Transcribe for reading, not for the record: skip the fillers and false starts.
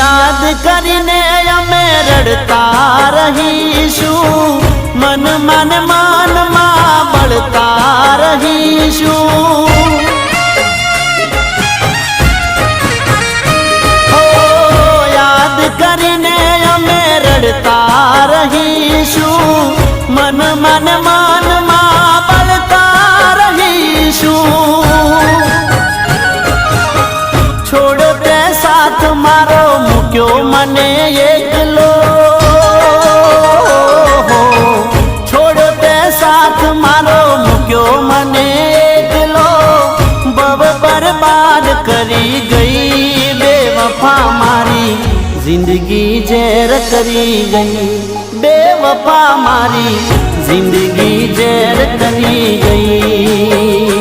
યાદ કરીને અમે રડતા રહીશું, મન માનમાં બળતા રહીશું। યાદ કરીને અમે રડતા રહીશું, મન માનમાં બળતા રહીશું। છોડ તે સાથ મારો મૂક્યો મને એકલો, છોડ તે સાથ મારો મૂક્યો મને એકલો, બબ બરબાદ કરી ગઈ બેવફા મારી જિંદગી ઝેર કરી ગઈ, બેવફા મારી જિંદગી ઝેર કરી ગઈ।